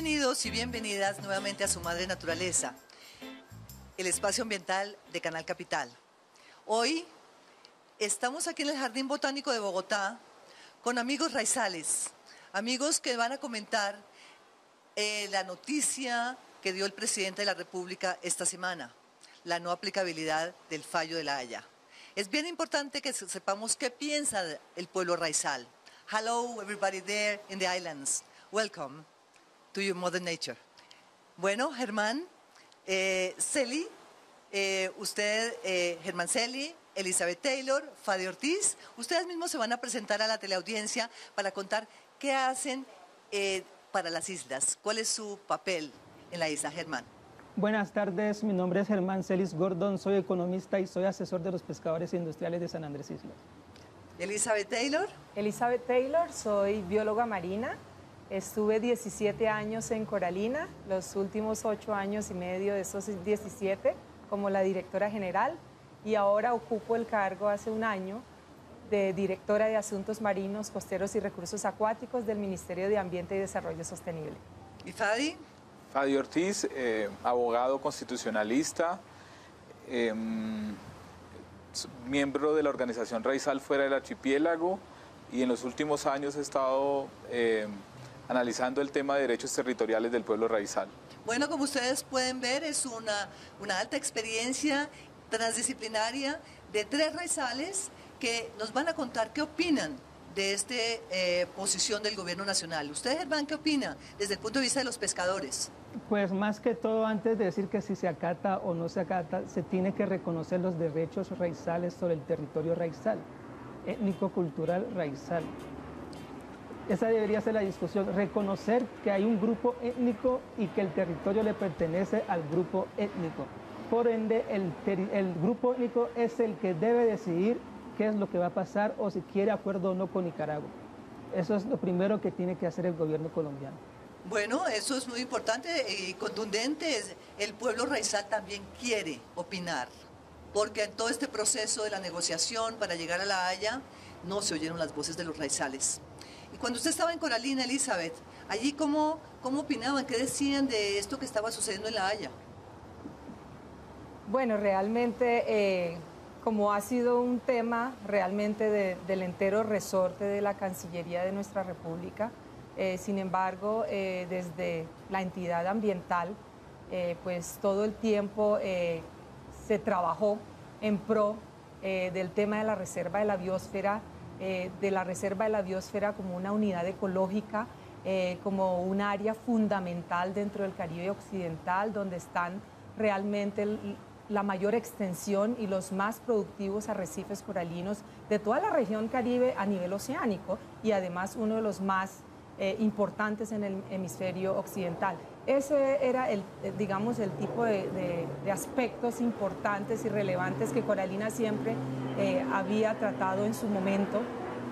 Bienvenidos y bienvenidas nuevamente a Su Madre Naturaleza, el espacio ambiental de Canal Capital. Hoy estamos aquí en el Jardín Botánico de Bogotá con amigos raizales, amigos que van a comentar la noticia que dio el presidente de la República esta semana, la no aplicabilidad del fallo de La Haya. Es bien importante que sepamos qué piensa el pueblo raizal. Hello everybody there in the islands. Welcome to your mother nature. Bueno, Germán, Celi, Germán Celi, Elizabeth Taylor, Fadi Ortiz, ustedes mismos se van a presentar a la teleaudiencia para contar qué hacen para las islas. ¿Cuál es su papel en la isla, Germán? Buenas tardes, mi nombre es Germán Celis Gordon, soy economista y soy asesor de los pescadores industriales de San Andrés Isla. Elizabeth Taylor. Elizabeth Taylor, soy bióloga marina. Estuve 17 años en Coralina, los últimos 8 años y medio de esos 17 como la directora general, y ahora ocupo el cargo hace un año de directora de Asuntos Marinos, Costeros y Recursos Acuáticos del Ministerio de Ambiente y Desarrollo Sostenible. ¿Y Fadi? Fadi Ortiz, abogado constitucionalista, miembro de la organización Raizal Fuera del Archipiélago, y en los últimos años he estado analizando el tema de derechos territoriales del pueblo raizal. Bueno, como ustedes pueden ver, es una alta experiencia transdisciplinaria de 3 raizales que nos van a contar qué opinan de esta posición del gobierno nacional. ¿Usted, Germán, qué opina desde el punto de vista de los pescadores? Pues más que todo, antes de decir que si se acata o no se acata, se tiene que reconocer los derechos raizales sobre el territorio raizal, étnico-cultural raizal. Esa debería ser la discusión, reconocer que hay un grupo étnico y que el territorio le pertenece al grupo étnico. Por ende, el grupo étnico es el que debe decidir qué es lo que va a pasar o si quiere acuerdo o no con Nicaragua. Eso es lo primero que tiene que hacer el gobierno colombiano. Bueno, eso es muy importante y contundente. El pueblo raizal también quiere opinar, porque en todo este proceso de la negociación para llegar a La Haya no se oyeron las voces de los raizales. Y cuando usted estaba en Coralina, Elizabeth, allí ¿cómo opinaban? ¿Qué decían de esto que estaba sucediendo en La Haya? Bueno, realmente, como ha sido un tema realmente del entero resorte de la Cancillería de nuestra República, sin embargo, desde la entidad ambiental, pues todo el tiempo se trabajó en pro del tema de la reserva de la biosfera, como una unidad ecológica, como un área fundamental dentro del Caribe occidental, donde están realmente la mayor extensión y los más productivos arrecifes coralinos de toda la región Caribe a nivel oceánico, y además uno de los más importantes en el hemisferio occidental. Ese era digamos, el tipo de aspectos importantes y relevantes que Coralina siempre había tratado en su momento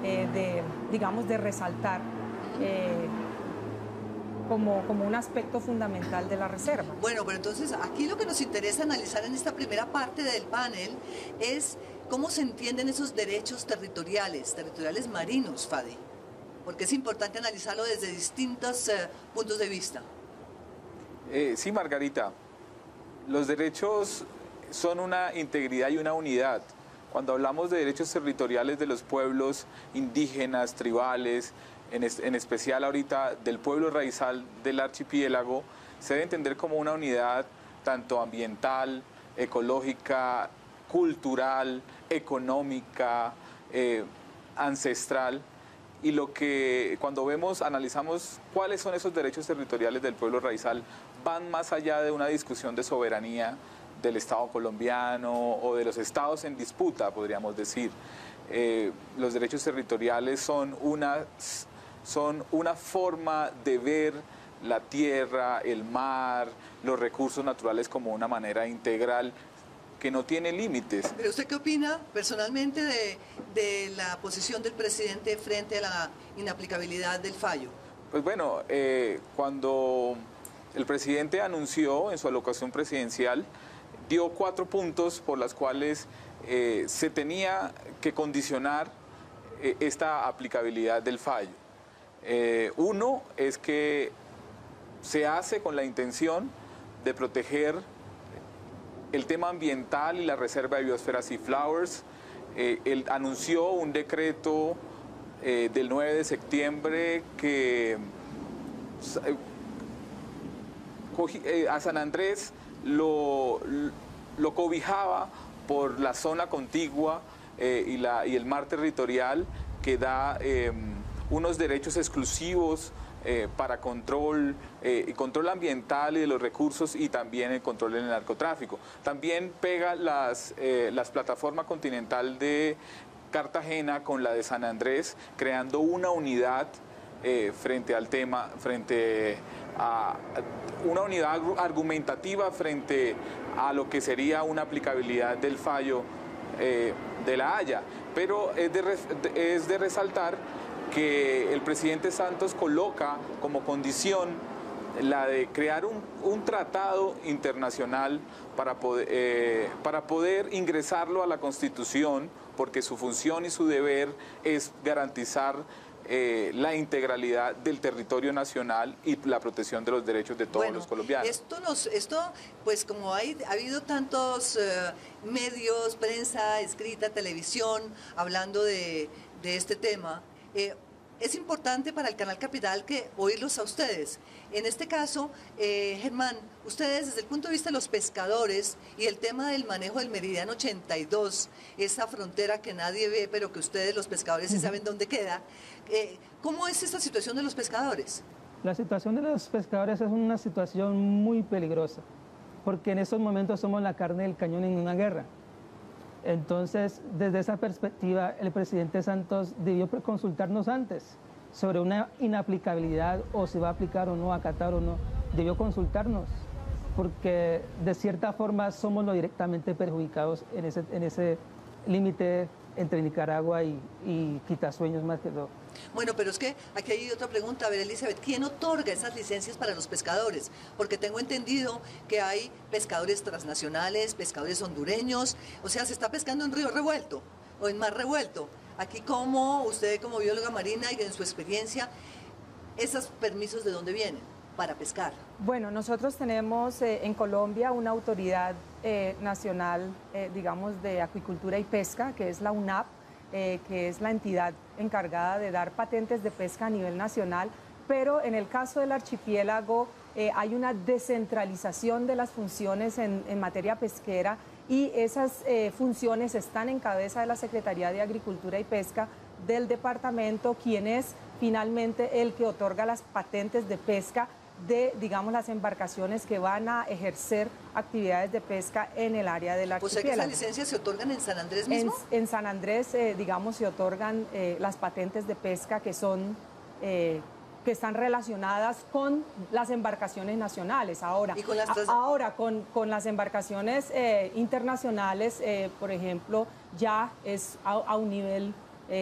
de resaltar como un aspecto fundamental de la reserva. Bueno, pero entonces aquí lo que nos interesa analizar en esta primera parte del panel es cómo se entienden esos derechos territoriales marinos, Fadi, porque es importante analizarlo desde distintos puntos de vista. Sí, Margarita, los derechos son una integridad y una unidad. Cuando hablamos de derechos territoriales de los pueblos indígenas, tribales, en especial ahorita del pueblo raizal del archipiélago, se debe entender como una unidad tanto ambiental, ecológica, cultural, económica, ancestral. Y cuando analizamos cuáles son esos derechos territoriales del pueblo raizal, van más allá de una discusión de soberanía del Estado colombiano o de los estados en disputa, podríamos decir. Los derechos territoriales son una forma de ver la tierra, el mar, los recursos naturales como una manera integral que no tiene límites. ¿Pero usted qué opina personalmente de la posición del presidente frente a la inaplicabilidad del fallo? Pues bueno, cuando el presidente anunció en su alocución presidencial, dio 4 puntos por las cuales se tenía que condicionar esta aplicabilidad del fallo. Uno es que se hace con la intención de proteger el tema ambiental y la reserva de biosfera Sea Flowers. Él anunció un decreto del 9 de septiembre que a San Andrés lo cobijaba por la zona contigua y el mar territorial, que da unos derechos exclusivos para control ambiental y de los recursos, y también el control del narcotráfico. También pega las plataformas continental de Cartagena con la de San Andrés, creando una unidad frente al tema, frente a una unidad argumentativa frente a lo que sería una aplicabilidad del fallo de La Haya. Pero es de resaltar que el presidente Santos coloca como condición la de crear un tratado internacional para poder ingresarlo a la Constitución, porque su función y su deber es garantizar la integralidad del territorio nacional y la protección de los derechos de todos los colombianos. Esto, pues como ha habido tantos medios, prensa escrita, televisión, hablando de este tema, es importante para el Canal Capital que oírlos a ustedes. En este caso, Germán, ustedes desde el punto de vista de los pescadores y el tema del manejo del Meridiano 82, esa frontera que nadie ve, pero que ustedes los pescadores sí saben dónde queda, ¿cómo es esta situación de los pescadores? La situación de los pescadores es una situación muy peligrosa, porque en estos momentos somos la carne del cañón en una guerra. Entonces, desde esa perspectiva, el presidente Santos debió consultarnos antes sobre una inaplicabilidad, o si va a aplicar o no, acatar o no. Debió consultarnos, porque de cierta forma somos los directamente perjudicados en ese límite entre Nicaragua y Quitasueños, más que todo. Bueno, pero es que aquí hay otra pregunta. A ver, Elizabeth, ¿quién otorga esas licencias para los pescadores? Porque tengo entendido que hay pescadores transnacionales, pescadores hondureños, o sea, se está pescando en río revuelto o en mar revuelto. Aquí, ¿cómo usted como bióloga marina y en su experiencia, esos permisos de dónde vienen para pescar? Bueno, nosotros tenemos en Colombia una autoridad nacional, digamos, de acuicultura y pesca, que es la UNAP, que es la entidad encargada de dar patentes de pesca a nivel nacional, pero en el caso del archipiélago hay una descentralización de las funciones en materia pesquera, y esas funciones están en cabeza de la Secretaría de Agricultura y Pesca del departamento, quien es finalmente el que otorga las patentes de pesca de, digamos, las embarcaciones que van a ejercer actividades de pesca en el área del archipiélago. O sea que esas licencias se otorgan en San Andrés mismo. En San Andrés, digamos, se otorgan las patentes de pesca que son que están relacionadas con las embarcaciones nacionales. Ahora, con las embarcaciones internacionales, por ejemplo, ya es a un nivel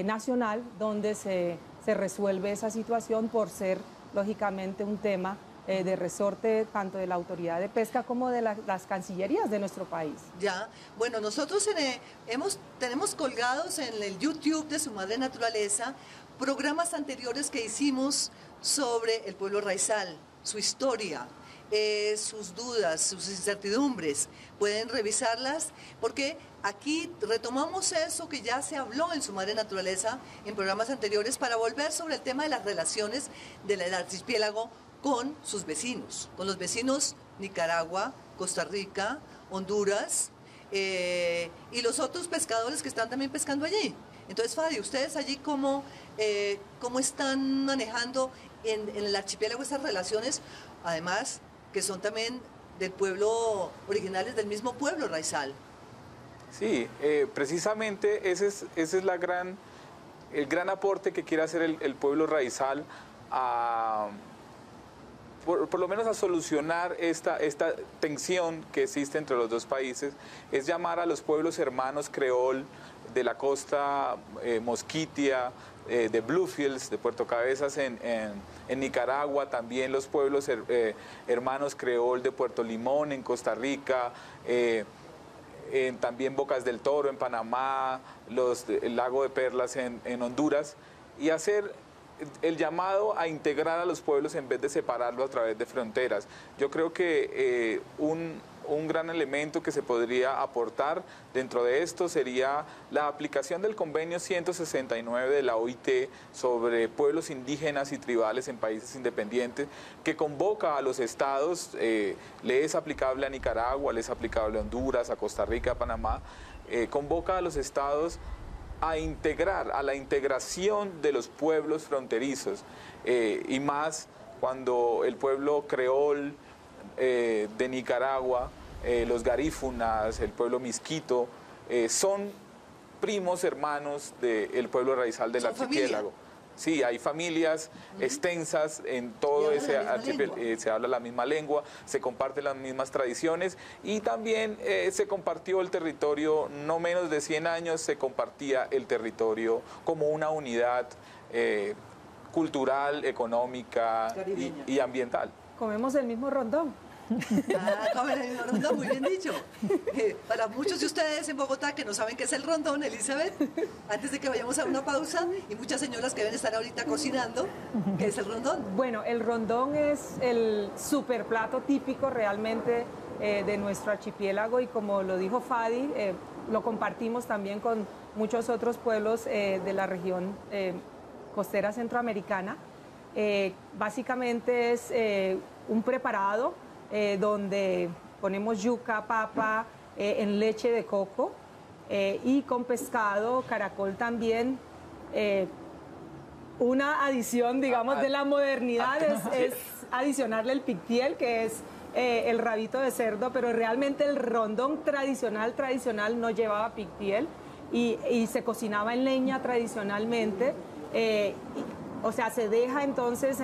nacional donde se resuelve esa situación, por ser lógicamente un tema de resorte tanto de la autoridad de pesca como de las cancillerías de nuestro país. Ya, bueno, nosotros tenemos colgados en el YouTube de Su Madre Naturaleza programas anteriores que hicimos sobre el pueblo raizal, su historia, sus dudas, sus incertidumbres. Pueden revisarlas porque aquí retomamos eso que ya se habló en Su Madre Naturaleza en programas anteriores, para volver sobre el tema de las relaciones del archipiélago con sus vecinos, con los vecinos Nicaragua, Costa Rica, Honduras y los otros pescadores que están también pescando allí. Entonces, Fadi, ¿ustedes allí cómo están manejando en el archipiélago estas relaciones? Además, que son también del pueblo, originales del mismo pueblo raizal. Sí, precisamente ese es el gran aporte que quiere hacer el pueblo raizal por lo menos a solucionar esta tensión que existe entre los dos países. Es llamar a los pueblos hermanos creol de la costa mosquitia, de Bluefields, de Puerto Cabezas en Nicaragua, también los pueblos hermanos creol de Puerto Limón en Costa Rica, también Bocas del Toro en Panamá, el Lago de Perlas en Honduras, y hacer el llamado a integrar a los pueblos en vez de separarlos a través de fronteras. Yo creo que un gran elemento que se podría aportar dentro de esto sería la aplicación del convenio 169 de la OIT sobre pueblos indígenas y tribales en países independientes, que convoca a los estados, le es aplicable a Nicaragua, le es aplicable a Honduras, a Costa Rica, a Panamá, convoca a los estados a integrar, a la integración de los pueblos fronterizos, y más cuando el pueblo creol de Nicaragua, los garífunas, el pueblo misquito, son primos hermanos del pueblo raizal del archipiélago. Sí, hay familias extensas en todo ese archipiélago, se habla la misma lengua, se comparten las mismas tradiciones y también se compartió el territorio, no menos de 100 años se compartía el territorio como una unidad cultural, económica y ambiental. Comemos el mismo rondón. Comen el mismo rondón, muy bien dicho. Para muchos de ustedes en Bogotá que no saben qué es el rondón, Elizabeth, antes de que vayamos a una pausa, y muchas señoras que deben estar ahorita cocinando, ¿qué es el rondón? Bueno, el rondón es el superplato típico realmente de nuestro archipiélago y como lo dijo Fadi, lo compartimos también con muchos otros pueblos de la región costera centroamericana. Básicamente es un preparado donde ponemos yuca, papa, en leche de coco y con pescado, caracol también. Una adición, digamos, de la modernidad es adicionarle el pictiel, que es el rabito de cerdo, pero realmente el rondón tradicional no llevaba pictiel y se cocinaba en leña tradicionalmente. O sea, se deja entonces,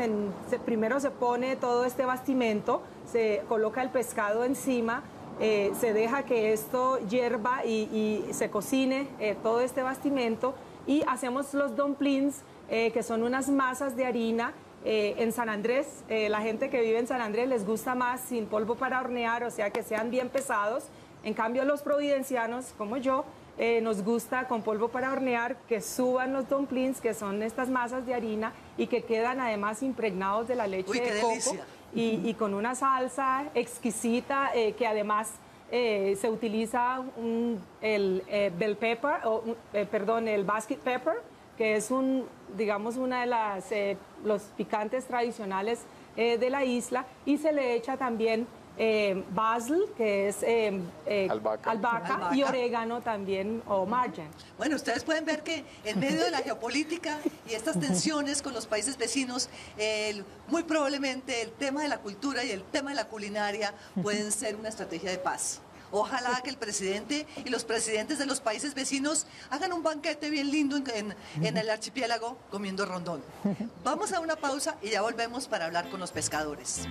primero se pone todo este bastimento, se coloca el pescado encima, se deja que esto hierva y se cocine todo este bastimento y hacemos los dumplings, que son unas masas de harina. En San Andrés, la gente que vive en San Andrés les gusta más sin polvo para hornear, o sea que sean bien pesados. En cambio los providencianos, como yo, nos gusta con polvo para hornear, que suban los dumplings, que son estas masas de harina y que quedan además impregnados de la leche de coco y con una salsa exquisita que además se utiliza el bell pepper, el basket pepper, que es digamos una de los picantes tradicionales de la isla, y se le echa también basil, que es albahaca, y orégano también, o marjoram. Bueno, ustedes pueden ver que en medio de la geopolítica y estas tensiones con los países vecinos, muy probablemente el tema de la cultura y el tema de la culinaria pueden ser una estrategia de paz. Ojalá que el presidente y los presidentes de los países vecinos hagan un banquete bien lindo en el archipiélago comiendo rondón. Vamos a una pausa y ya volvemos para hablar con los pescadores.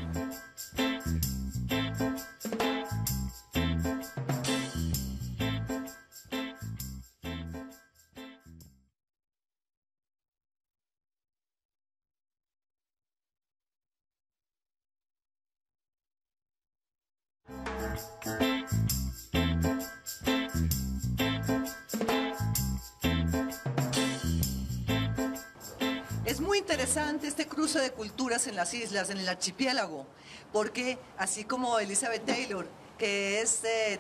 Es muy interesante este cruce de culturas en las islas, en el archipiélago, porque así como Elizabeth Taylor, que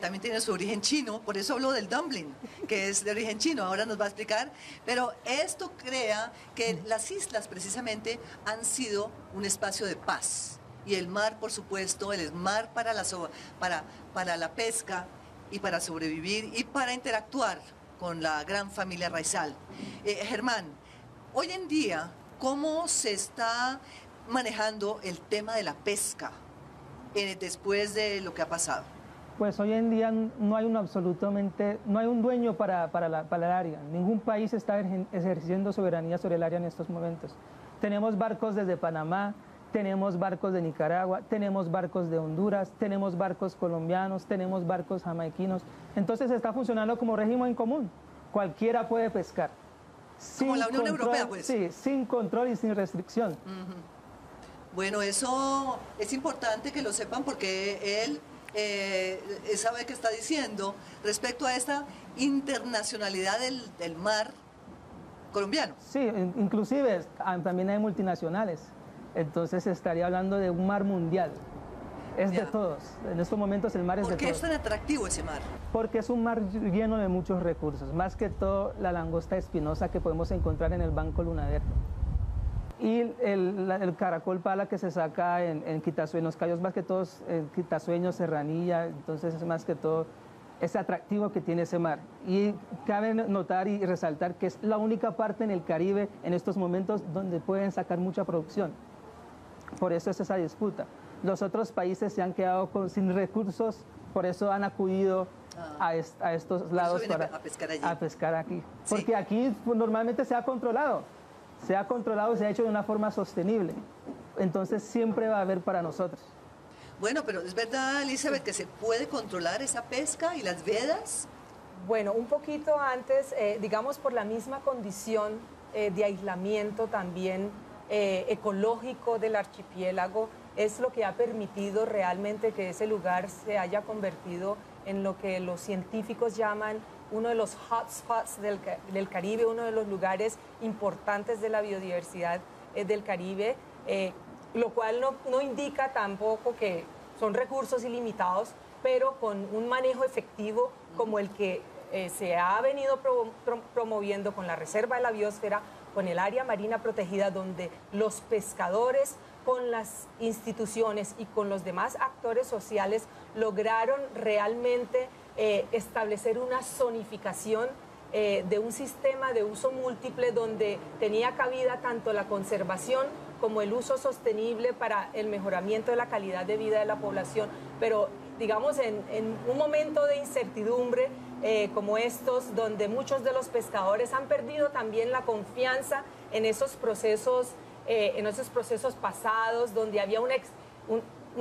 también tiene su origen chino, por eso hablo del dumpling, que es de origen chino, ahora nos va a explicar, pero esto crea que las islas precisamente han sido un espacio de paz. Y el mar, por supuesto, el mar para la pesca y para sobrevivir y para interactuar con la gran familia raizal. Germán, hoy en día, ¿cómo se está manejando el tema de la pesca después de lo que ha pasado? Pues hoy en día no hay no hay un dueño para el área. Ningún país está ejerciendo soberanía sobre el área en estos momentos. Tenemos barcos desde Panamá, tenemos barcos de Nicaragua, tenemos barcos de Honduras, tenemos barcos colombianos, tenemos barcos jamaiquinos. Entonces está funcionando como régimen común. Cualquiera puede pescar. Como la Unión Europea, pues. Sí, sin control y sin restricción. Bueno, eso es importante que lo sepan porque él sabe qué está diciendo respecto a esta internacionalidad del mar colombiano. Sí, inclusive también hay multinacionales. Entonces estaría hablando de un mar mundial. Es de todos. En estos momentos el mar es de todos. ¿Por qué es tan atractivo ese mar? Porque es un mar lleno de muchos recursos. Más que todo la langosta espinosa que podemos encontrar en el Banco Lunadero. Y el caracol pala que se saca en Quitasueños, cayos más que todos, Quitasueños, Serranilla. Entonces es más que todo ese atractivo que tiene ese mar. Y cabe notar y resaltar que es la única parte en el Caribe en estos momentos donde pueden sacar mucha producción. Por eso es esa disputa. Los otros países se han quedado sin recursos, por eso han acudido a estos lados para a pescar aquí. Sí. Porque aquí normalmente se ha controlado y se ha hecho de una forma sostenible. Entonces siempre va a haber para nosotros. Bueno, pero es verdad, Elizabeth, que se puede controlar esa pesca y las vedas. Bueno, un poquito antes, digamos por la misma condición de aislamiento también ecológico del archipiélago, es lo que ha permitido realmente que ese lugar se haya convertido en lo que los científicos llaman uno de los hotspots del Caribe, uno de los lugares importantes de la biodiversidad del Caribe, lo cual no indica tampoco que son recursos ilimitados, pero con un manejo efectivo como el que se ha venido promoviendo con la Reserva de la Biosfera, con el área marina protegida, donde los pescadores con las instituciones y con los demás actores sociales lograron realmente establecer una zonificación de un sistema de uso múltiple donde tenía cabida tanto la conservación como el uso sostenible para el mejoramiento de la calidad de vida de la población. Pero digamos en un momento de incertidumbre como estos, donde muchos de los pescadores han perdido también la confianza en esos procesos pasados, donde había una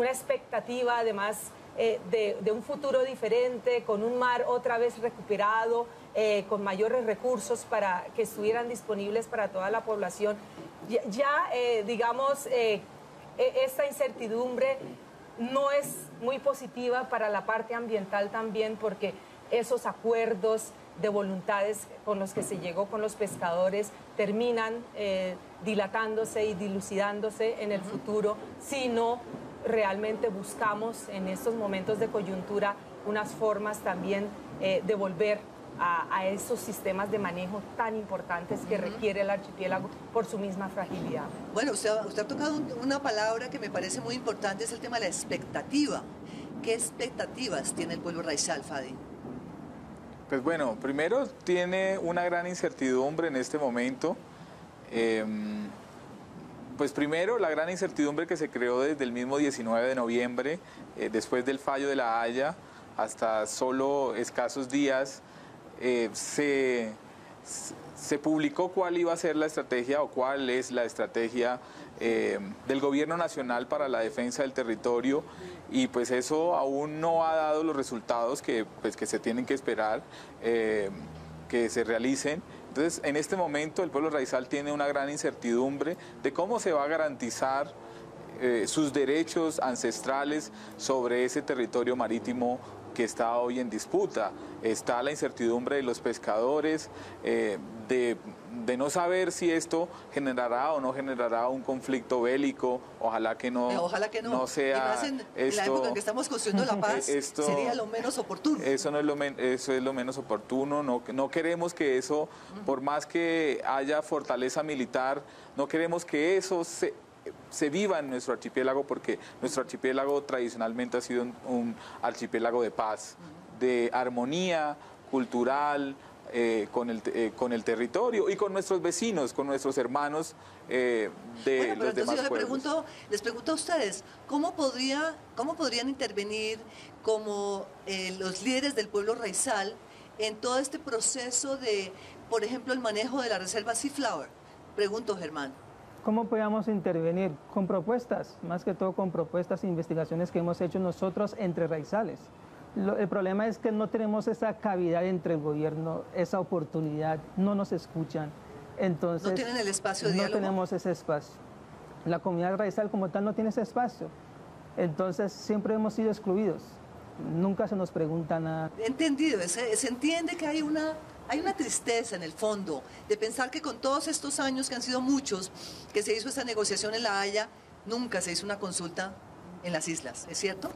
expectativa además de un futuro diferente, con un mar otra vez recuperado, con mayores recursos para que estuvieran disponibles para toda la población. Digamos, esta incertidumbre no es muy positiva para la parte ambiental también, porque esos acuerdos de voluntades con los que se llegó con los pescadores terminan dilatándose y dilucidándose en el futuro si no realmente buscamos en estos momentos de coyuntura unas formas también de volver a esos sistemas de manejo tan importantes que requiere el archipiélago por su misma fragilidad. Bueno, usted ha tocado una palabra que me parece muy importante, es el tema de la expectativa. ¿Qué expectativas tiene el pueblo raizal, Fadi? Pues bueno, primero tiene una gran incertidumbre en este momento. Pues primero la gran incertidumbre que se creó desde el mismo 19 de noviembre, después del fallo de La Haya, hasta solo escasos días, se publicó cuál iba a ser la estrategia o cuál es la estrategia del gobierno nacional para la defensa del territorio, y pues eso aún no ha dado los resultados que se tienen que esperar que se realicen. Entonces, en este momento el pueblo raizal tiene una gran incertidumbre de cómo se va a garantizar sus derechos ancestrales sobre ese territorio marítimo que está hoy en disputa. Está la incertidumbre de los pescadores, de no saber si esto generará o no generará un conflicto bélico. Ojalá que no, no sea. Y más en la época en que estamos construyendo la paz, sería lo menos oportuno. Eso es lo menos oportuno. No queremos que eso, por más que haya fortaleza militar, no queremos que eso se viva en nuestro archipiélago, porque nuestro archipiélago tradicionalmente ha sido un archipiélago de paz, de armonía cultural con el territorio y con nuestros vecinos, con nuestros hermanos los demás pueblos. Les pregunto a ustedes, ¿cómo podrían intervenir como los líderes del pueblo raizal en todo este proceso de, por ejemplo, el manejo de la reserva Seaflower? Pregunto, Germán. ¿Cómo podemos intervenir? Con propuestas, más que todo con propuestas e investigaciones que hemos hecho nosotros entre raizales. El problema es que no tenemos esa cavidad entre el gobierno, esa oportunidad, no nos escuchan. Entonces, no tienen el espacio de diálogo. No tenemos ese espacio. La comunidad raizal como tal no tiene ese espacio. Entonces siempre hemos sido excluidos. Nunca se nos pregunta nada. Entendido, se entiende que hay una hay una tristeza en el fondo de pensar que con todos estos años, que han sido muchos, que se hizo esta negociación en La Haya, nunca se hizo una consulta en las islas, ¿es cierto?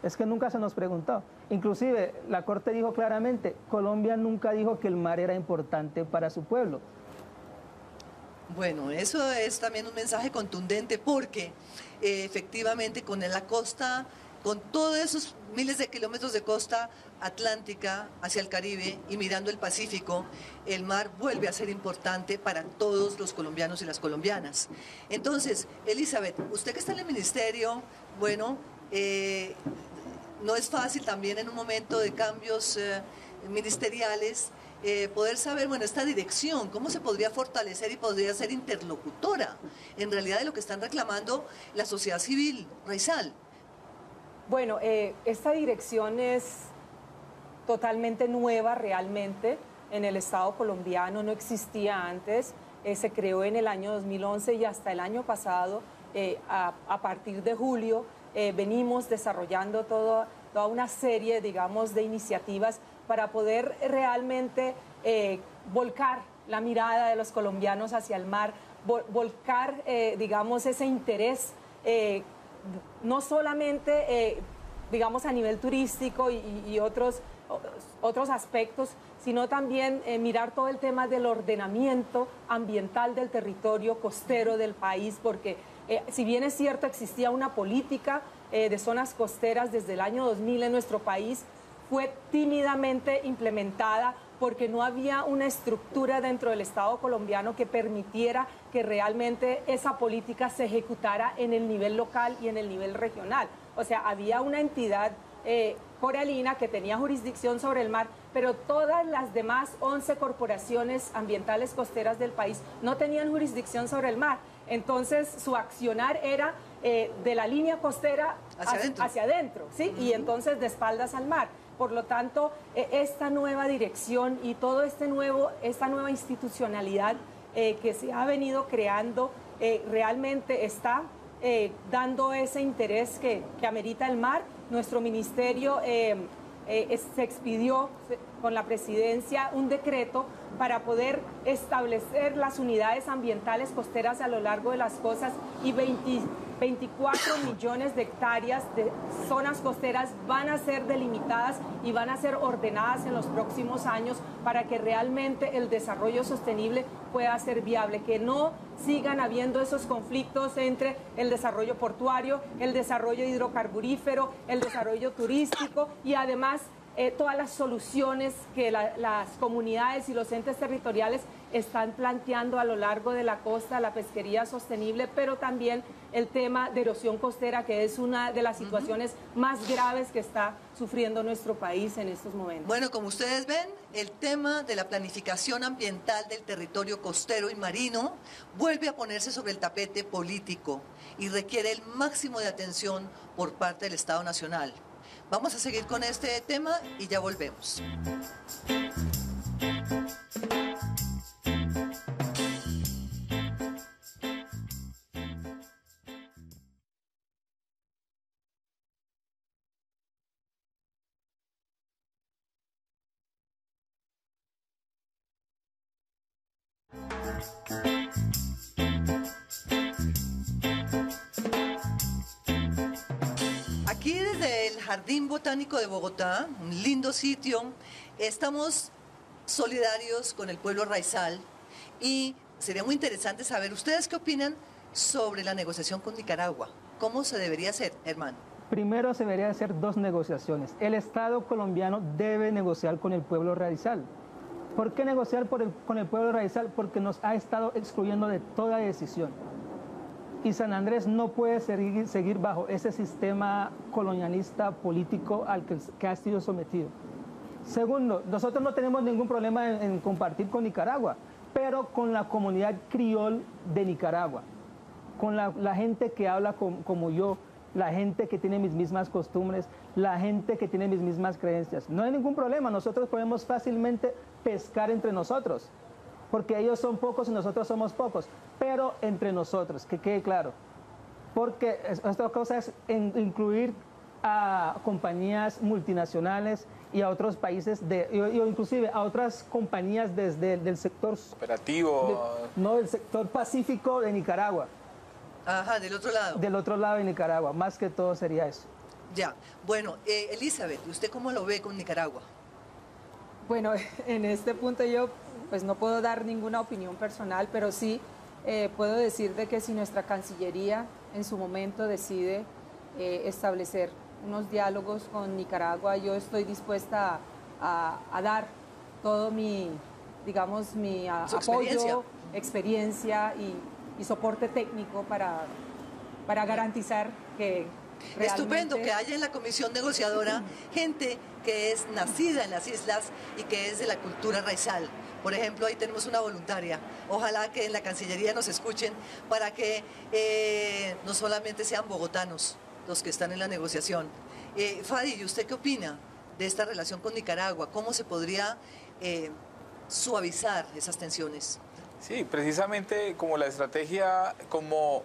Es que nunca se nos preguntó. Inclusive la Corte dijo claramente, Colombia nunca dijo que el mar era importante para su pueblo. Bueno, eso es también un mensaje contundente porque efectivamente con la costa, con todos esos miles de kilómetros de costa atlántica hacia el Caribe y mirando el Pacífico, el mar vuelve a ser importante para todos los colombianos y las colombianas. Entonces, Elizabeth, usted que está en el ministerio, bueno, no es fácil también en un momento de cambios ministeriales poder saber, bueno, esta dirección, cómo se podría fortalecer y podría ser interlocutora en realidad de lo que están reclamando la sociedad civil, Raizal. Bueno, esta dirección es totalmente nueva realmente en el Estado colombiano, no existía antes, se creó en el año 2011 y hasta el año pasado, a partir de julio, venimos desarrollando toda una serie, digamos, de iniciativas para poder realmente volcar la mirada de los colombianos hacia el mar, volcar, digamos, ese interés, no solamente, digamos, a nivel turístico y otros aspectos, sino también mirar todo el tema del ordenamiento ambiental del territorio costero del país, porque si bien es cierto existía una política de zonas costeras desde el año 2000 en nuestro país, fue tímidamente implementada porque no había una estructura dentro del Estado colombiano que permitiera que realmente esa política se ejecutara en el nivel local y en el nivel regional. O sea, había una entidad coralina que tenía jurisdicción sobre el mar, pero todas las demás 11 corporaciones ambientales costeras del país no tenían jurisdicción sobre el mar. Entonces, su accionar era de la línea costera hacia adentro, ¿sí? Y entonces de espaldas al mar. Por lo tanto, esta nueva dirección y todo esta nueva institucionalidad que se ha venido creando realmente está dando ese interés que amerita el mar. Nuestro ministerio se expidió con la presidencia un decreto para poder establecer las unidades ambientales costeras a lo largo de las costas y 24 millones de hectáreas de zonas costeras van a ser delimitadas y van a ser ordenadas en los próximos años para que realmente el desarrollo sostenible pueda ser viable, que no sigan habiendo esos conflictos entre el desarrollo portuario, el desarrollo hidrocarburífero, el desarrollo turístico y además todas las soluciones que las comunidades y los entes territoriales están planteando a lo largo de la costa, la pesquería sostenible, pero también el tema de erosión costera, que es una de las situaciones más graves que está sufriendo nuestro país en estos momentos. Bueno, como ustedes ven, el tema de la planificación ambiental del territorio costero y marino vuelve a ponerse sobre el tapete político y requiere el máximo de atención por parte del Estado Nacional. Vamos a seguir con este tema y ya volvemos. Aquí desde el Jardín Botánico de Bogotá, un lindo sitio, estamos solidarios con el pueblo raizal y sería muy interesante saber ustedes qué opinan sobre la negociación con Nicaragua. ¿Cómo se debería hacer, hermano? Primero se debería hacer dos negociaciones. El Estado colombiano debe negociar con el pueblo raizal. ¿Por qué negociar con el pueblo raizal? Porque nos ha estado excluyendo de toda decisión. Y San Andrés no puede seguir bajo ese sistema colonialista político al que ha sido sometido. Segundo, nosotros no tenemos ningún problema en compartir con Nicaragua, pero con la comunidad criol de Nicaragua, con la gente que habla como yo, la gente que tiene mis mismas costumbres, la gente que tiene mis mismas creencias. No hay ningún problema, nosotros podemos fácilmente pescar entre nosotros, porque ellos son pocos y nosotros somos pocos, pero entre nosotros, que quede claro. Porque esta cosa es incluir a compañías multinacionales y a otros países, o inclusive a otras compañías desde del sector operativo. No, del sector pacífico de Nicaragua. Ajá, del otro lado. Del otro lado de Nicaragua, más que todo sería eso. Ya, bueno, Elizabeth, ¿usted cómo lo ve con Nicaragua? Bueno, en este punto yo pues no puedo dar ninguna opinión personal, pero sí puedo decir de que si nuestra Cancillería en su momento decide establecer unos diálogos con Nicaragua, yo estoy dispuesta a dar todo mi, digamos, mi apoyo, experiencia y soporte técnico para garantizar que realmente... Estupendo que haya en la comisión negociadora gente que es nacida en las islas y que es de la cultura raizal. Por ejemplo, ahí tenemos una voluntaria. Ojalá que en la Cancillería nos escuchen para que no solamente sean bogotanos los que están en la negociación. Fadi, ¿y usted qué opina de esta relación con Nicaragua? ¿Cómo se podría suavizar esas tensiones? Sí, precisamente como la estrategia, como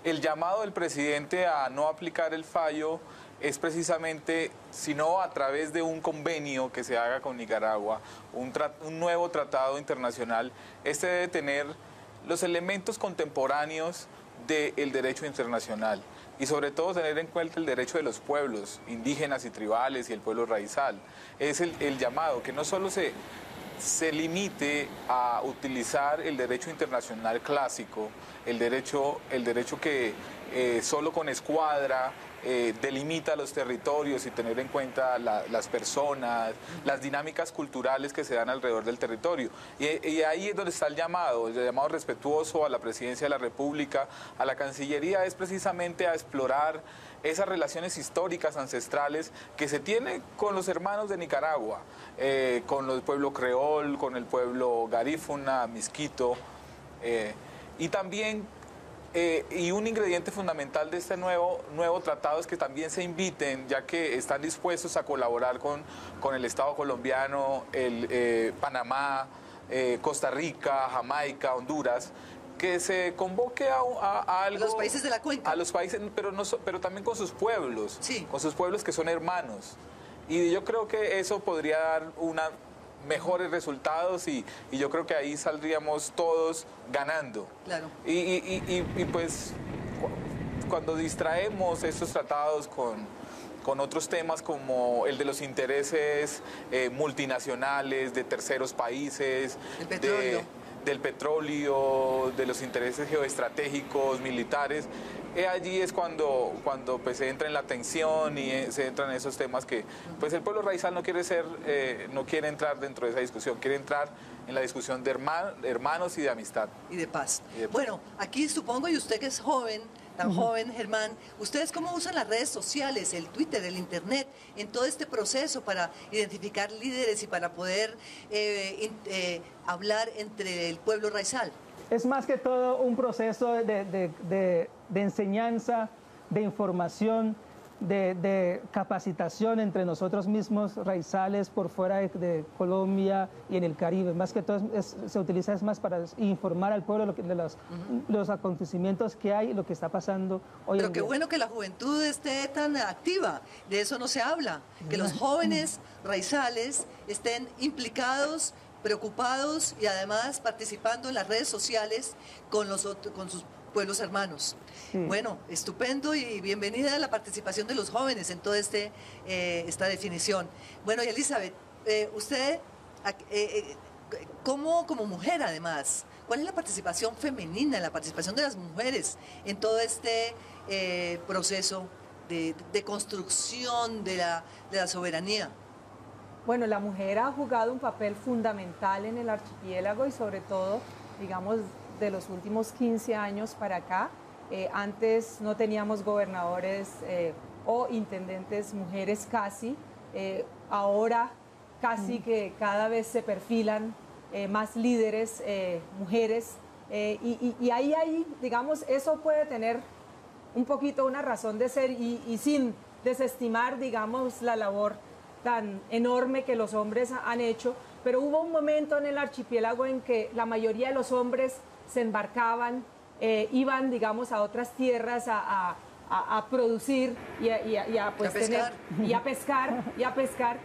el llamado del presidente a no aplicar el fallo es precisamente, sino a través de un convenio que se haga con Nicaragua, un nuevo tratado internacional, este debe tener los elementos contemporáneos del derecho internacional y sobre todo tener en cuenta el derecho de los pueblos indígenas y tribales y el pueblo raizal. Es el llamado, que no solo se limite a utilizar el derecho internacional clásico, el derecho que solo con escuadra delimita los territorios y tener en cuenta las personas, las dinámicas culturales que se dan alrededor del territorio. Y ahí es donde está el llamado respetuoso a la Presidencia de la República, a la Cancillería, es precisamente a explorar esas relaciones históricas, ancestrales, que se tiene con los hermanos de Nicaragua, con el pueblo creol, con el pueblo garífuna, misquito, y también, y un ingrediente fundamental de este nuevo tratado es que también se inviten, ya que están dispuestos a colaborar con el Estado colombiano, Panamá, Costa Rica, Jamaica, Honduras, que se convoque a algo... A los países de la cuenca. A los países, pero también con sus pueblos, sí, con sus pueblos que son hermanos. Y yo creo que eso podría dar mejores resultados y yo creo que ahí saldríamos todos ganando. Claro. Y pues cuando distraemos estos tratados con otros temas como el de los intereses multinacionales de terceros países, del petróleo, de los intereses geoestratégicos, militares, allí es cuando pues se entra en la tensión y se entran en esos temas que pues el pueblo raizal no quiere entrar dentro de esa discusión, quiere entrar en la discusión de hermanos y de amistad. Y de paz. Bueno, aquí supongo, y usted que es joven, tan joven, Germán, ¿ustedes cómo usan las redes sociales, el Twitter, el Internet, en todo este proceso para identificar líderes y para poder hablar entre el pueblo raizal? Es más que todo un proceso de enseñanza, de información, de capacitación entre nosotros mismos raizales por fuera de Colombia y en el Caribe. Más que todo se utiliza es más para informar al pueblo de los acontecimientos que hay y lo que está pasando hoy en día. Pero qué bueno que la juventud esté tan activa, de eso no se habla, que los jóvenes raizales estén implicados, preocupados y además participando en las redes sociales con sus pueblos hermanos. Sí. Bueno, estupendo y bienvenida a la participación de los jóvenes en toda esta definición. Bueno, y Elizabeth, usted, como mujer además, ¿cuál es la participación femenina, la participación de las mujeres en todo este proceso de construcción de la soberanía? Bueno, la mujer ha jugado un papel fundamental en el archipiélago y sobre todo, digamos, de los últimos 15 años para acá. Antes no teníamos gobernadores o intendentes mujeres casi. Ahora casi que cada vez se perfilan más líderes mujeres. Y ahí, digamos, eso puede tener un poquito una razón de ser y sin desestimar, digamos, la labor tan enorme que los hombres han hecho, pero hubo un momento en el archipiélago en que la mayoría de los hombres se embarcaban, iban, digamos, a otras tierras a producir y a pescar.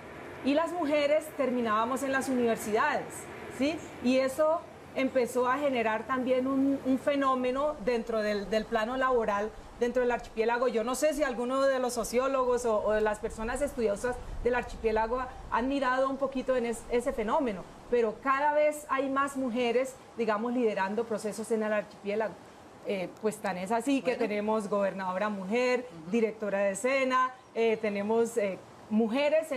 y las mujeres terminábamos en las universidades, ¿sí? Y eso empezó a generar también un fenómeno dentro del plano laboral dentro del archipiélago. Yo no sé si alguno de los sociólogos o de las personas estudiosas del archipiélago han mirado un poquito en ese fenómeno, pero cada vez hay más mujeres, digamos, liderando procesos en el archipiélago. Pues tan es así que tenemos gobernadora mujer, directora de escena, tenemos mujeres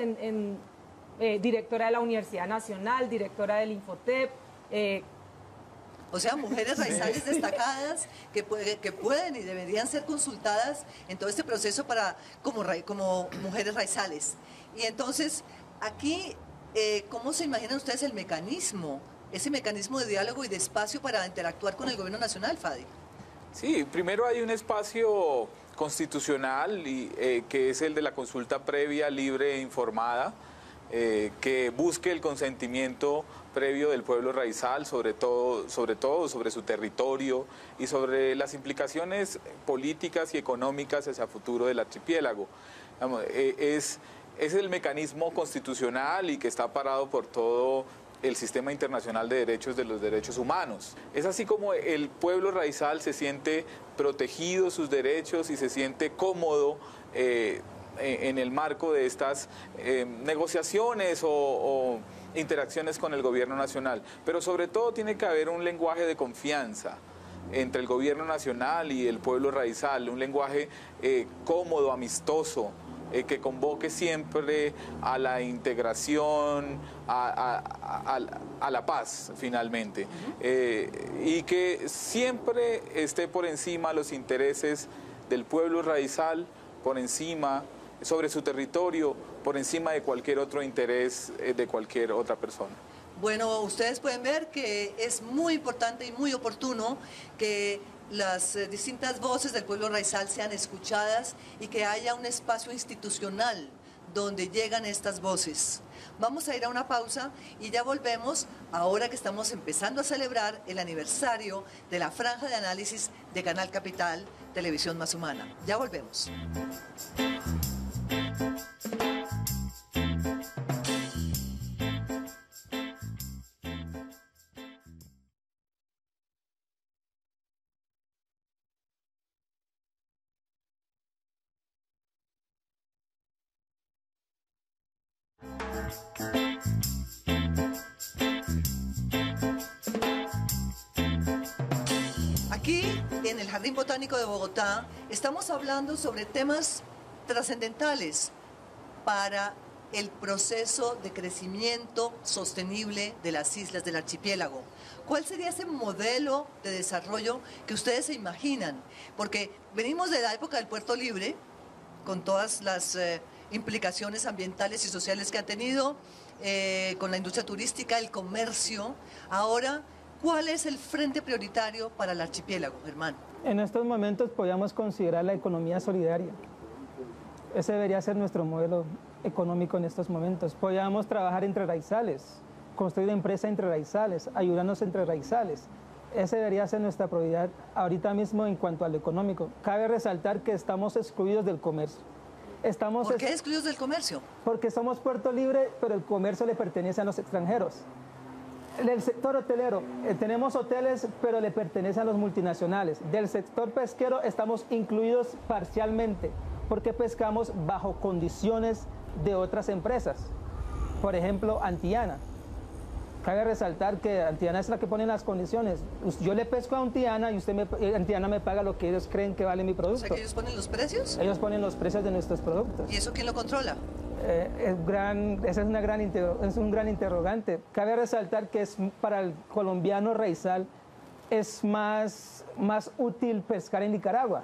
directora de la Universidad Nacional, directora del Infotep, o sea, mujeres raizales destacadas que pueden y deberían ser consultadas en todo este proceso como mujeres raizales. Y entonces, aquí, ¿cómo se imaginan ustedes el mecanismo, ese mecanismo de diálogo y de espacio para interactuar con el gobierno nacional, Fadi? Sí, primero hay un espacio constitucional que es el de la consulta previa, libre e informada, que busque el consentimiento previo del pueblo raizal, sobre todo sobre su territorio y sobre las implicaciones políticas y económicas hacia el futuro del archipiélago. Es el mecanismo constitucional y que está parado por todo el sistema internacional de los derechos humanos. Es así como el pueblo raizal se siente protegido sus derechos y se siente cómodo en el marco de estas negociaciones o interacciones con el gobierno nacional. Pero sobre todo tiene que haber un lenguaje de confianza entre el gobierno nacional y el pueblo raizal, un lenguaje cómodo, amistoso, que convoque siempre a la integración, a la paz, finalmente, y que siempre esté por encima los intereses del pueblo raizal, por encima, sobre su territorio, por encima de cualquier otro interés de cualquier otra persona. Bueno, ustedes pueden ver que es muy importante y muy oportuno que las distintas voces del pueblo raizal sean escuchadas y que haya un espacio institucional donde llegan estas voces. Vamos a ir a una pausa y ya volvemos ahora que estamos empezando a celebrar el aniversario de la franja de análisis de Canal Capital, Televisión Más Humana. Ya volvemos. Aquí, en el Jardín Botánico de Bogotá, estamos hablando sobre temas trascendentales para el proceso de crecimiento sostenible de las islas del archipiélago. ¿Cuál sería ese modelo de desarrollo que ustedes se imaginan? Porque venimos de la época del Puerto Libre, con todas las implicaciones ambientales y sociales que ha tenido, con la industria turística, el comercio. Ahora, ¿cuál es el frente prioritario para el archipiélago, Germán? En estos momentos podríamos considerar la economía solidaria. Ese debería ser nuestro modelo económico en estos momentos. Podríamos trabajar entre raizales, construir empresas entre raizales, ayudarnos entre raizales. Esa debería ser nuestra prioridad ahorita mismo en cuanto a lo económico. Cabe resaltar que estamos excluidos del comercio. ¿Por qué excluidos del comercio? Porque somos puerto libre, pero el comercio le pertenece a los extranjeros. Del sector hotelero, tenemos hoteles, pero le pertenecen a los multinacionales. Del sector pesquero estamos incluidos parcialmente, porque pescamos bajo condiciones de otras empresas. Por ejemplo, Antillana. Cabe resaltar que Antillana es la que pone las condiciones. Yo le pesco a Antillana y Antillana me paga lo que ellos creen que vale mi producto. O sea, que ellos ponen los precios. Ellos ponen los precios de nuestros productos. ¿Y eso quién lo controla? Ese es un gran interrogante. Cabe resaltar que para el colombiano raizal es más útil pescar en Nicaragua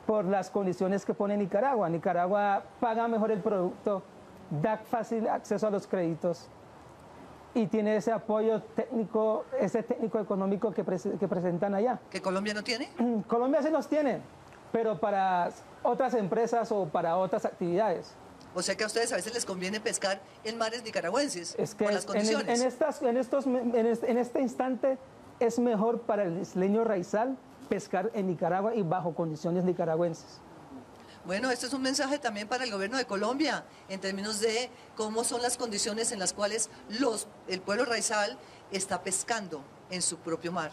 por las condiciones que pone Nicaragua. Nicaragua paga mejor el producto, da fácil acceso a los créditos y tiene ese apoyo técnico, ese técnico económico que presentan allá. ¿Que Colombia no tiene? Colombia sí los tiene, pero para otras empresas o para otras actividades. O sea que a ustedes a veces les conviene pescar en mares nicaragüenses, es que por las condiciones. En este instante es mejor para el isleño raizal pescar en Nicaragua y bajo condiciones nicaragüenses. Bueno, este es un mensaje también para el gobierno de Colombia, en términos de cómo son las condiciones en las cuales el pueblo raizal está pescando en su propio mar.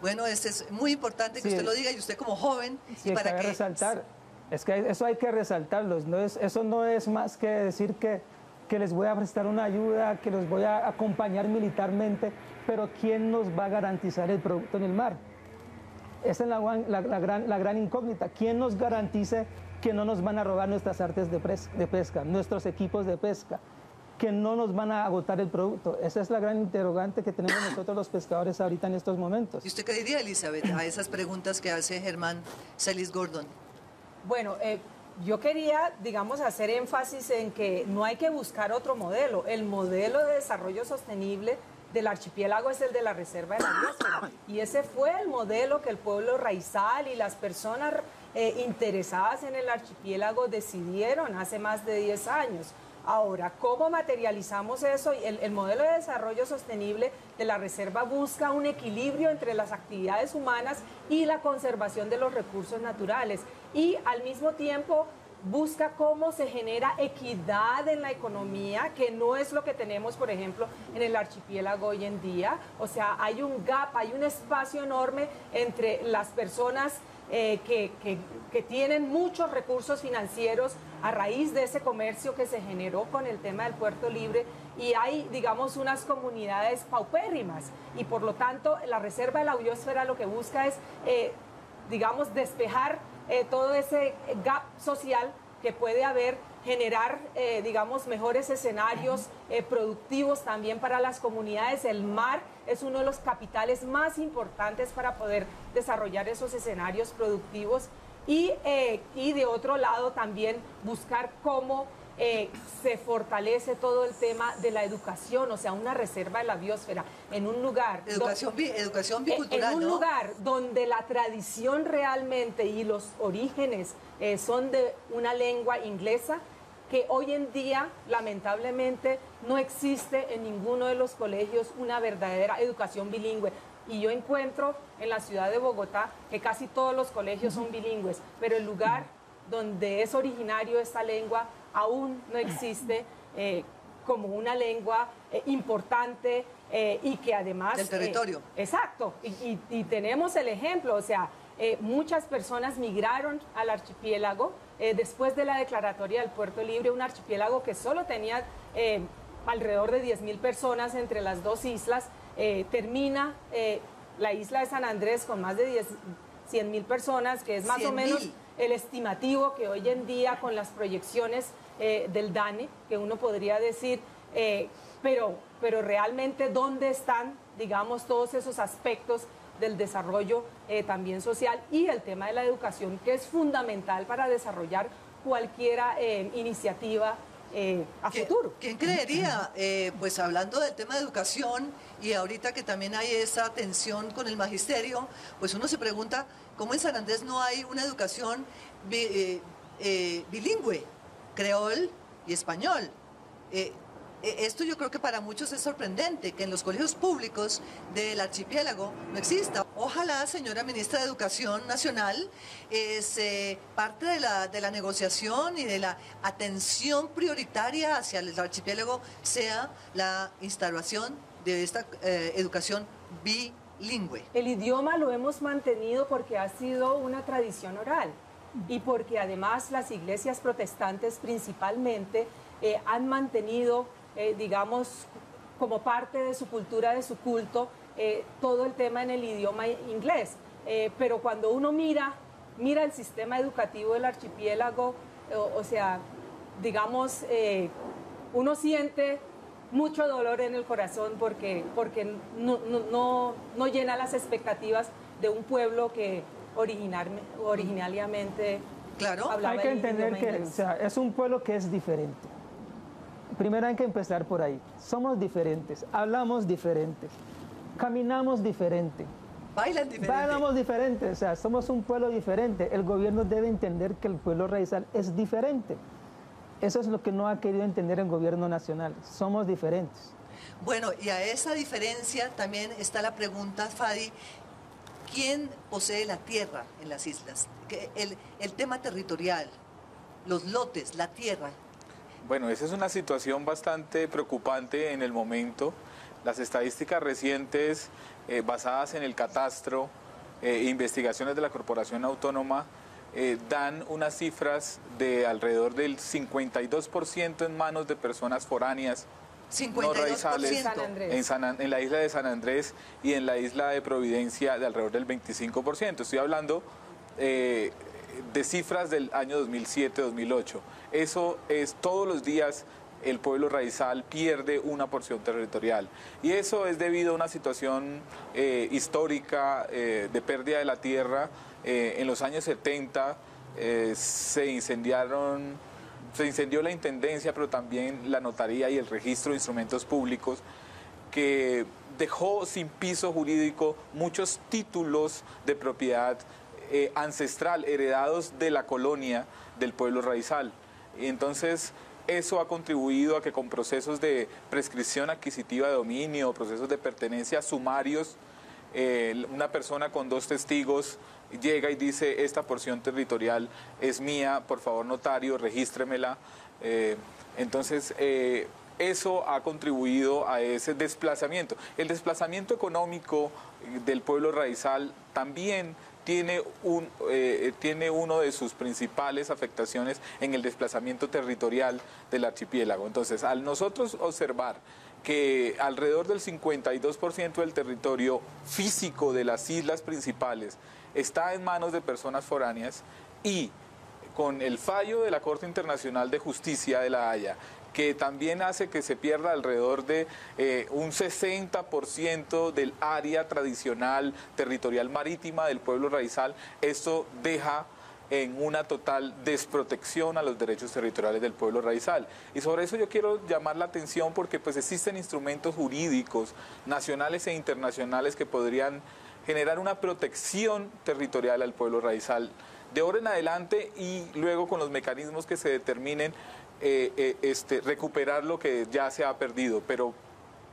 Bueno, este es muy importante que usted lo diga, y usted como joven, sí, y para que resaltar, es que eso hay que resaltarlo, eso no es más que decir que les voy a prestar una ayuda, que los voy a acompañar militarmente, pero ¿quién nos va a garantizar el producto en el mar? Esa es la gran incógnita. ¿Quién nos garantice que no nos van a robar nuestras artes de pesca, nuestros equipos de pesca, que no nos van a agotar el producto? Esa es la gran interrogante que tenemos nosotros los pescadores ahorita en estos momentos. ¿Y usted qué diría, Elizabeth, a esas preguntas que hace Germán Celis Gordon? Bueno, yo quería, digamos, hacer énfasis en que no hay que buscar otro modelo. El modelo de desarrollo sostenible del archipiélago es el de la Reserva de la Biosfera. Y ese fue el modelo que el pueblo raizal y las personas interesadas en el archipiélago decidieron hace más de 10 años. Ahora, ¿cómo materializamos eso? El modelo de desarrollo sostenible de la reserva busca un equilibrio entre las actividades humanas y la conservación de los recursos naturales. Y al mismo tiempo busca cómo se genera equidad en la economía, que no es lo que tenemos, por ejemplo, en el archipiélago hoy en día. O sea, hay un gap, hay un espacio enorme entre las personas que tienen muchos recursos financieros a raíz de ese comercio que se generó con el tema del puerto libre, y hay, digamos, unas comunidades paupérrimas, y por lo tanto la Reserva de la Biosfera lo que busca es, digamos, despejar todo ese gap social que puede haber, generar, digamos, mejores escenarios productivos también para las comunidades. El mar es uno de los capitales más importantes para poder desarrollar esos escenarios productivos, y de otro lado también buscar cómo se fortalece todo el tema de la educación, o sea, una reserva de la biosfera en un lugar... Educación bicultural, en un ¿no? lugar donde la tradición realmente y los orígenes son de una lengua inglesa, que hoy en día, lamentablemente, no existe en ninguno de los colegios una verdadera educación bilingüe. Y yo encuentro en la ciudad de Bogotá que casi todos los colegios son bilingües, pero el lugar donde es originario esta lengua aún no existe como una lengua importante y que además... Del territorio. Exacto, y tenemos el ejemplo, o sea, muchas personas migraron al archipiélago después de la declaratoria del Puerto Libre, un archipiélago que solo tenía alrededor de 10.000 personas entre las dos islas. Termina la isla de San Andrés con más de 100.000 personas, que es más o menos el estimativo que hoy en día con las proyecciones del DANE, que uno podría decir, pero realmente ¿dónde están, digamos, todos esos aspectos del desarrollo también social y el tema de la educación, que es fundamental para desarrollar cualquier iniciativa a futuro? ¿Quién creería? Pues hablando del tema de educación, y ahorita que también hay esa tensión con el magisterio, pues uno se pregunta cómo en San Andrés no hay una educación bilingüe, creol y español. Esto yo creo que para muchos es sorprendente, que en los colegios públicos del archipiélago no exista. Ojalá, señora ministra de Educación Nacional, parte de la negociación y de la atención prioritaria hacia el archipiélago sea la instalación de esta educación bilingüe. El idioma lo hemos mantenido porque ha sido una tradición oral y porque además las iglesias protestantes principalmente han mantenido, digamos, como parte de su cultura, de su culto, todo el tema en el idioma inglés. Pero cuando uno mira el sistema educativo del archipiélago, o sea, digamos, uno siente mucho dolor en el corazón porque no llena las expectativas de un pueblo que originariamente hablaba. Hay que entender que, o sea, es un pueblo que es diferente. Primero hay que empezar por ahí. Somos diferentes, hablamos diferentes, caminamos diferente, bailan diferente. bailamos diferente, o sea, somos un pueblo diferente. El gobierno debe entender que el pueblo raizal es diferente. Eso es lo que no ha querido entender el gobierno nacional. Somos diferentes. Bueno, y a esa diferencia también está la pregunta, Fadi, ¿Quién posee la tierra en las islas? El tema territorial, los lotes, la tierra. Bueno, esa es una situación bastante preocupante en el momento. Las estadísticas recientes basadas en el catastro, investigaciones de la Corporación Autónoma, dan unas cifras de alrededor del 52% en manos de personas foráneas, 52%. no raizales, San Andrés. en la isla de San Andrés y en la isla de Providencia de alrededor del 25%. Estoy hablando de cifras del año 2007-2008. Eso es todos los días el pueblo raizal pierde una porción territorial. Y eso es debido a una situación histórica de pérdida de la tierra. En los años 70 se incendió la intendencia, pero también la notaría y el registro de instrumentos públicos, que dejó sin piso jurídico muchos títulos de propiedad ancestral heredados de la colonia del pueblo raizal. Y entonces eso ha contribuido a que con procesos de prescripción adquisitiva de dominio, procesos de pertenencia sumarios, una persona con 2 testigos llega y dice: esta porción territorial es mía, por favor notario, regístremela. Entonces eso ha contribuido a ese desplazamiento. El desplazamiento económico del pueblo raizal también tiene uno de sus principales afectaciones en el desplazamiento territorial del archipiélago. Entonces, al nosotros observar que alrededor del 52% del territorio físico de las islas principales está en manos de personas foráneas, y con el fallo de la Corte Internacional de Justicia de La Haya, que también hace que se pierda alrededor de un 60% del área tradicional territorial marítima del pueblo raizal, esto deja en una total desprotección a los derechos territoriales del pueblo raizal. Y sobre eso yo quiero llamar la atención, porque pues existen instrumentos jurídicos nacionales e internacionales que podrían generar una protección territorial al pueblo raizal de ahora en adelante, y luego con los mecanismos que se determinen recuperar lo que ya se ha perdido. Pero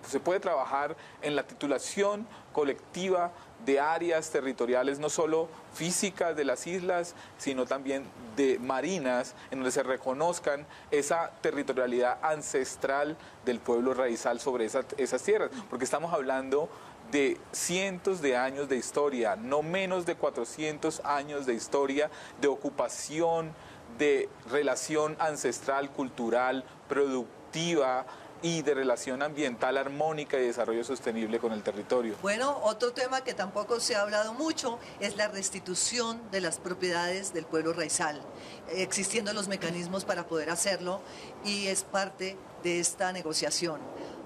se puede trabajar en la titulación colectiva de áreas territoriales, no solo físicas de las islas, sino también de marinas, en donde se reconozcan esa territorialidad ancestral del pueblo raizal sobre esas tierras, porque estamos hablando de cientos de años de historia, no menos de 400 años de historia de ocupación, de relación ancestral, cultural, productiva y de relación ambiental armónica y desarrollo sostenible con el territorio. Bueno, otro tema que tampoco se ha hablado mucho es la restitución de las propiedades del pueblo raizal, existiendo los mecanismos para poder hacerlo, y es parte de esta negociación.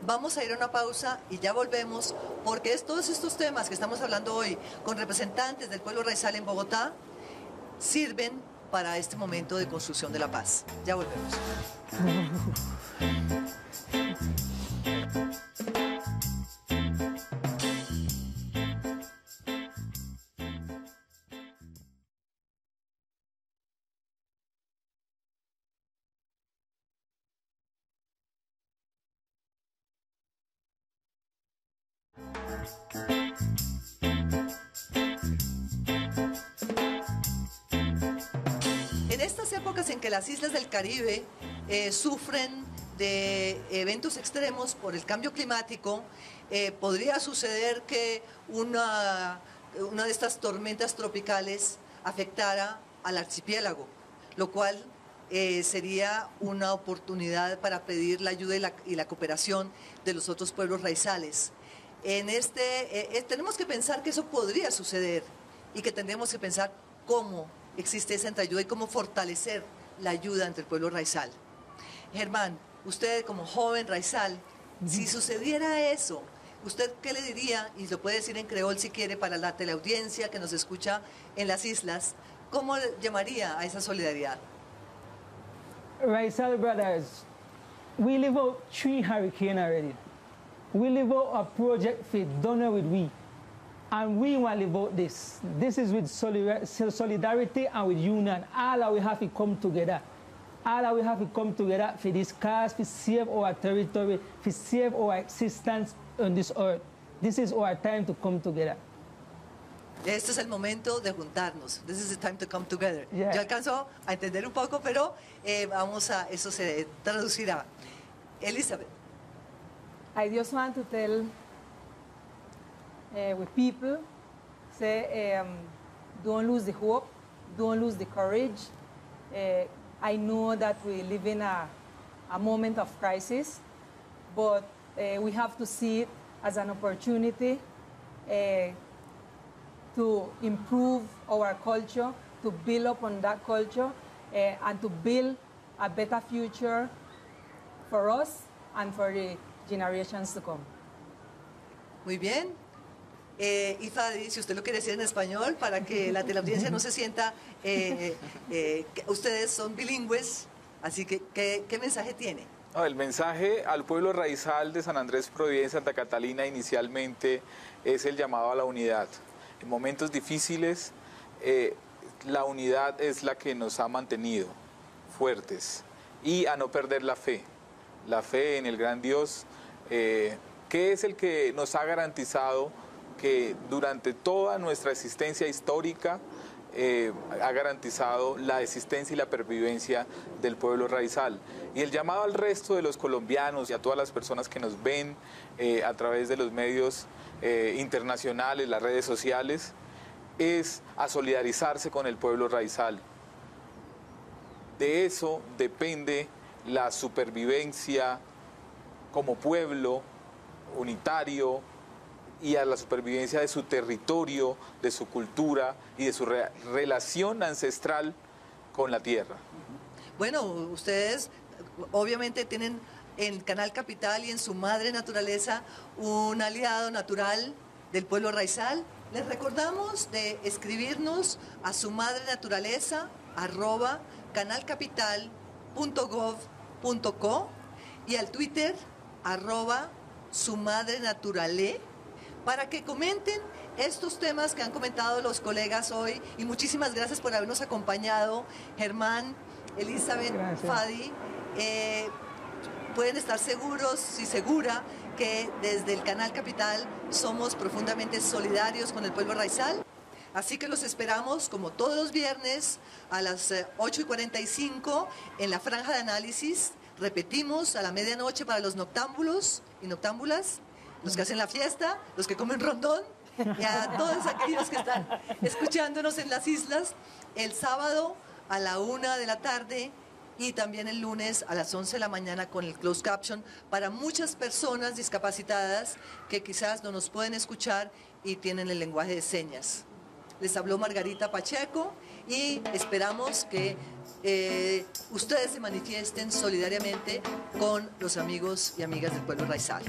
Vamos a ir a una pausa y ya volvemos, porque todos estos temas que estamos hablando hoy con representantes del pueblo raizal en Bogotá sirven para este momento de construcción de la paz. Ya volvemos. En estas épocas en que las islas del Caribe sufren de eventos extremos por el cambio climático, podría suceder que una de estas tormentas tropicales afectara al archipiélago, lo cual sería una oportunidad para pedir la ayuda y la cooperación de los otros pueblos raizales. Tenemos que pensar que eso podría suceder, y que tendremos que pensar cómo existe esa entreayuda y cómo fortalecer la ayuda entre el pueblo raizal. Germán, usted como joven raizal, si sucediera eso, ¿usted qué le diría? Y lo puede decir en creol si quiere, para la teleaudiencia que nos escucha en las islas. ¿Cómo llamaría a esa solidaridad? Raizal brothers, we live out 3 hurricanes already. We live out a project for done with we. And we want to live out this. This is with solidarity and with union. All we have to come together. All we have to come together for this cause, to save our territory, to save our existence on this earth. This is our time to come together. Este es el momento de juntarnos. This is the time to come together. Yeah. Yo alcanzo a entender un poco, pero eso se traducirá. Elizabeth. I just want to tell with people, say, don't lose the hope, don't lose the courage. I know that we live in a moment of crisis, but we have to see it as an opportunity to improve our culture, to build upon that culture, and to build a better future for us and for the generations to come. Muy bien. Y Fadi, si usted lo quiere decir en español, para que la teleaudiencia no se sienta, que ustedes son bilingües, así que, ¿qué mensaje tiene? No, el mensaje al pueblo raizal de San Andrés, Providencia, Santa Catalina inicialmente es el llamado a la unidad. En momentos difíciles, la unidad es la que nos ha mantenido fuertes y a no perder la fe en el gran Dios, que es el que nos ha garantizado que durante toda nuestra existencia histórica ha garantizado la existencia y la pervivencia del pueblo raizal. Y el llamado al resto de los colombianos y a todas las personas que nos ven a través de los medios internacionales, las redes sociales, es a solidarizarse con el pueblo raizal. De eso depende la supervivencia como pueblo unitario y a la supervivencia de su territorio, de su cultura y de su relación ancestral con la tierra. Bueno, ustedes obviamente tienen en Canal Capital y en su madre naturaleza un aliado natural del pueblo raizal. Les recordamos de escribirnos a su madre naturaleza @canalcapital.gov.co y al Twitter @sumadrenaturale para que comenten estos temas que han comentado los colegas hoy. Y muchísimas gracias por habernos acompañado, Germán, Elizabeth, Gracias. Fadi. Pueden estar seguros y segura que desde el Canal Capital somos profundamente solidarios con el pueblo raizal. Así que los esperamos como todos los viernes a las 8:45 en la franja de análisis. Repetimos a la medianoche para los noctámbulos y noctámbulas, los que hacen la fiesta, los que comen rondón, y a todos aquellos que están escuchándonos en las islas, el sábado a la 1 de la tarde y también el lunes a las 11 de la mañana con el closed caption para muchas personas discapacitadas que quizás no nos pueden escuchar y tienen el lenguaje de señas. Les habló Margarita Pacheco y esperamos que ustedes se manifiesten solidariamente con los amigos y amigas del pueblo raizal.